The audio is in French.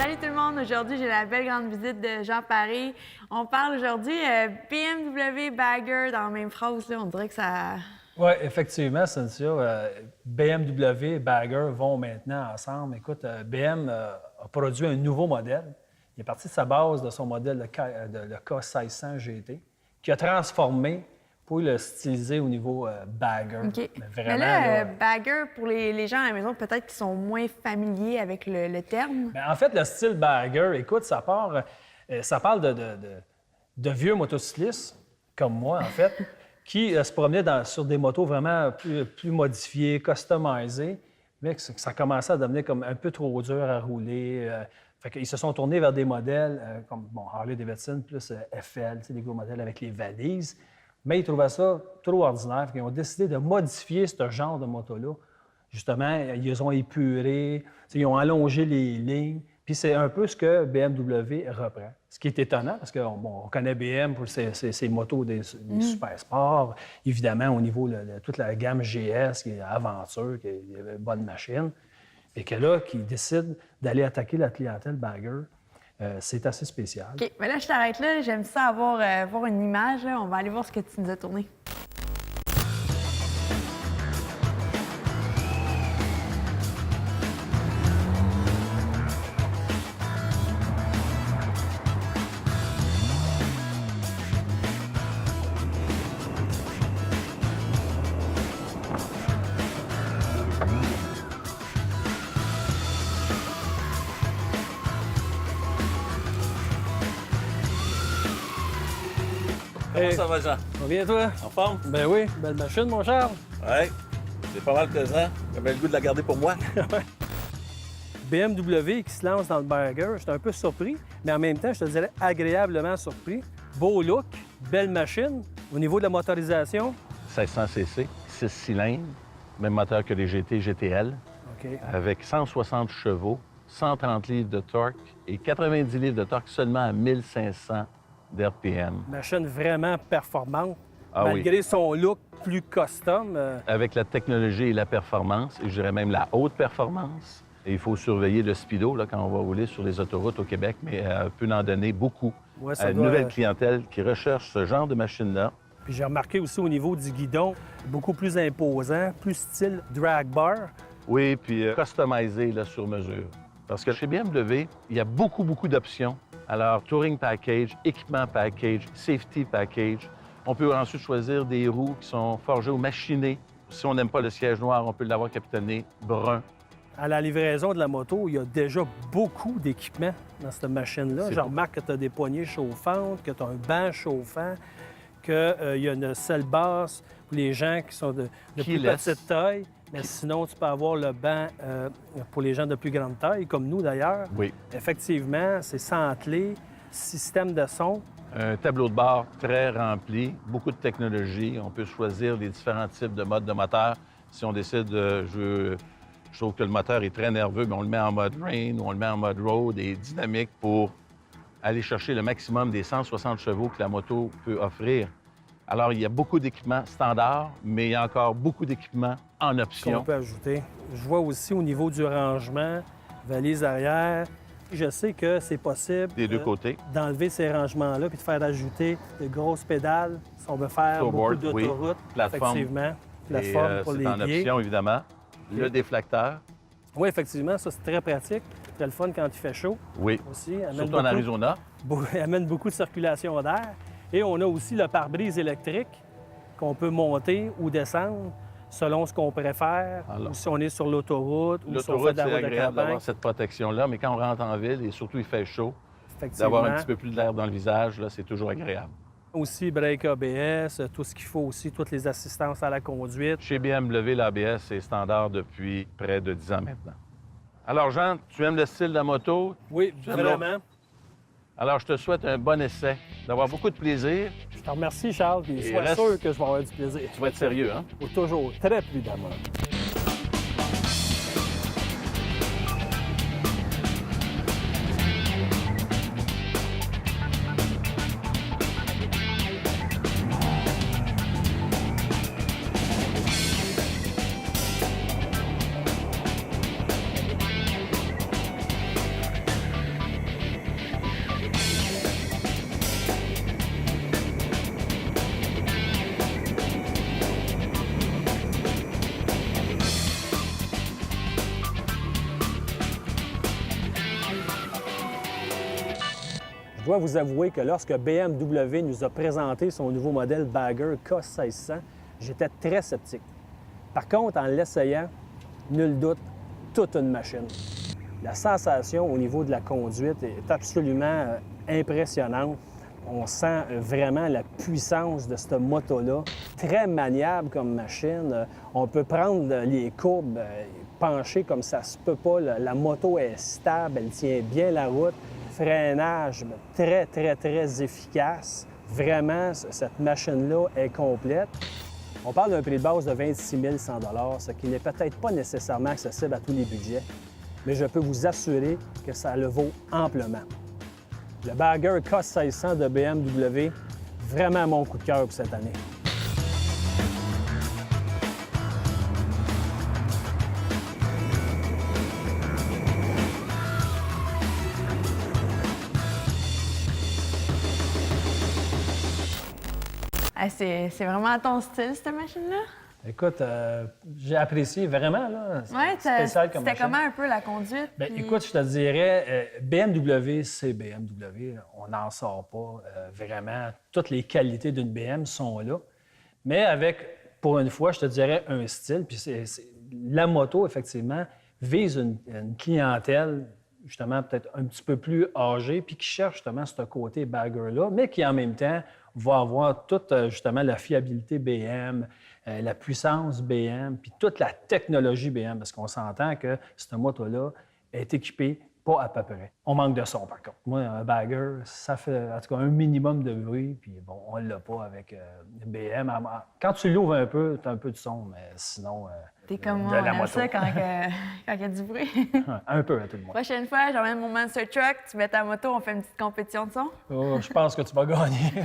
Salut tout le monde! Aujourd'hui, j'ai la belle grande visite de Jean Paré. On parle aujourd'hui BMW, Bagger dans la même phrase. Là, on dirait que ça... Oui, effectivement, Cynthia. BMW et Bagger vont maintenant ensemble. Écoute, BM a produit un nouveau modèle. Il est parti de sa base de son modèle, le K1600 GT, qui a transformé pour le styliser au niveau Bagger. OK. Mais vraiment, Mais là, Bagger, pour les gens à la maison, peut-être qui sont moins familiers avec le terme. Bien, en fait, le style Bagger, écoute, ça parle de vieux motocyclistes, comme moi, en fait, qui se promenaient sur des motos vraiment plus modifiées, customisées, mais que ça commençait à devenir comme un peu trop dur à rouler. Fait qu'ils se sont tournés vers des modèles comme Harley-Davidson, plus FL, des gros modèles avec les valises. Mais ils trouvaient ça trop ordinaire. Ils ont décidé de modifier ce genre de moto-là. Justement, ils les ont épurés, ils ont allongé les lignes. Puis c'est un peu ce que BMW reprend. Ce qui est étonnant, parce qu'on connaît BM pour ses motos des super sports. Évidemment, au niveau de toute la gamme GS, qui est Aventure, qui est une bonne machine. Et que là, qu'ils décident d'aller attaquer la clientèle Bagger, c'est assez spécial. OK, mais là, je t'arrête là. J'aime ça voir une image. Là. On va aller voir ce que tu nous as tourné. Comment ça va, Jean? Ça va bien, toi? En forme? Ben oui, belle machine, mon Charles. Oui. C'est pas mal plaisant. J'avais le goût de la garder pour moi. BMW qui se lance dans le Bagger, j'étais un peu surpris, mais en même temps, je te dirais agréablement surpris. Beau look, belle machine. Au niveau de la motorisation, 1600 cc, 6 cylindres, même moteur que les GT, GTL, OK. avec 160 chevaux, 130 livres de torque et 90 livres de torque seulement à 1500 d'RPM. Machine vraiment performante, Ah malgré son look plus custom. Avec la technologie et la performance, et je dirais même la haute performance. Et il faut surveiller le speedo là, quand on va rouler sur les autoroutes au Québec, mais peut en donner beaucoup Ouais, à une nouvelle clientèle qui recherche ce genre de machine-là. Puis j'ai remarqué aussi au niveau du guidon, beaucoup plus imposant, plus style drag bar. Oui, puis customisé là, sur mesure. Parce que chez BMW, il y a beaucoup d'options. Alors, Touring Package, Équipement Package, Safety Package. On peut ensuite choisir des roues qui sont forgées ou machinées. Si on n'aime pas le siège noir, on peut l'avoir capitonné brun. À la livraison de la moto, il y a déjà beaucoup d'équipements dans cette machine-là. Je remarque que tu as des poignées chauffantes, que tu as un banc chauffant, qu'il y a une selle basse pour les gens qui sont de plus petite taille. Mais sinon, tu peux avoir le banc pour les gens de plus grande taille, comme nous d'ailleurs. Oui. Effectivement, c'est centré, système de son. Un tableau de bord très rempli, beaucoup de technologie. On peut choisir les différents types de modes de moteur. Si on décide, je trouve que le moteur est très nerveux, mais on le met en mode rain ou on le met en mode road et dynamique pour aller chercher le maximum des 160 chevaux que la moto peut offrir. Alors, il y a beaucoup d'équipements standards, mais il y a encore beaucoup d'équipements en option. Qu'on peut ajouter. Je vois aussi au niveau du rangement, valise arrière. Je sais que c'est possible Des deux côtés. d'enlever ces rangements-là puis de faire ajouter de grosses pédales si on veut faire Snowboard, beaucoup d'autoroutes. oui. Plateforme. Effectivement. Et, Plateforme pour les c'est en pieds. option, évidemment. Le déflecteur, Oui, effectivement, ça, c'est très pratique. Très le fun quand il fait chaud oui. aussi. Surtout en Arizona. Amène beaucoup de circulation d'air. Et on a aussi le pare-brise électrique qu'on peut monter ou descendre selon ce qu'on préfère, Alors, ou si on est sur l'autoroute, ou si on fait l'autoroute, de la c'est route de agréable campagne. d'avoir cette protection-là, mais quand on rentre en ville, et surtout il fait chaud, Effectivement. d'avoir un petit peu plus d'air dans le visage, là, c'est toujours agréable. Aussi, break ABS, tout ce qu'il faut aussi, toutes les assistances à la conduite. Chez BMW, l'ABS est standard depuis près de 10 ans maintenant. Alors, Jean, tu aimes le style de la moto? Oui, J'aime vraiment. Alors, je te souhaite un bon essai, d'avoir beaucoup de plaisir. Je te remercie, Charles, puis Et sois reste- sûr que je vais avoir du plaisir. Tu vas être sérieux, hein? Faut toujours très prudemment. Je dois vous avouer que lorsque BMW nous a présenté son nouveau modèle Bagger K1600, j'étais très sceptique. Par contre, en l'essayant, nul doute, toute une machine. La sensation au niveau de la conduite est absolument impressionnante. On sent vraiment la puissance de cette moto-là. Très maniable comme machine. On peut prendre les courbes, pencher comme ça se peut pas. La moto est stable, elle tient bien la route. Freinage très, très, très efficace. Vraiment, cette machine-là est complète. On parle d'un prix de base de 26 100 $, ce qui n'est peut-être pas nécessairement accessible à tous les budgets, mais je peux vous assurer que ça le vaut amplement. Le Bagger K1600 de BMW, vraiment mon coup de cœur pour cette année. Ah, c'est vraiment ton style, cette machine-là? Écoute, j'ai apprécié vraiment, là. Oui, Spécial comme c'était machine. comment un peu la conduite? Bien, puis- écoute, je te dirais, BMW, c'est BMW. On n'en sort pas. Vraiment, toutes les qualités d'une BM sont là. Mais avec, pour une fois, je te dirais un style. Puis la moto, effectivement, vise une clientèle, justement, peut-être un petit peu plus âgée, puis qui cherche justement ce côté bagger-là, mais qui, en même temps, va avoir toute, justement, la fiabilité BM, la puissance BM, puis toute la technologie BM, parce qu'on s'entend que cette moto-là est équipée pas à peu près. On manque de son, par contre. Moi, un bagger, ça fait en tout cas un minimum de bruit, puis bon, on ne l'a pas avec BM. Quand tu l'ouvres un peu, tu as un peu de son, mais sinon, T'es comme de moi, la on aime moto. ça quand il y a du bruit. Un peu à tout le monde. Prochaine fois, j'emmène mon Monster Truck, tu mets ta moto, on fait une petite compétition de son. Oh, je pense que tu vas gagner.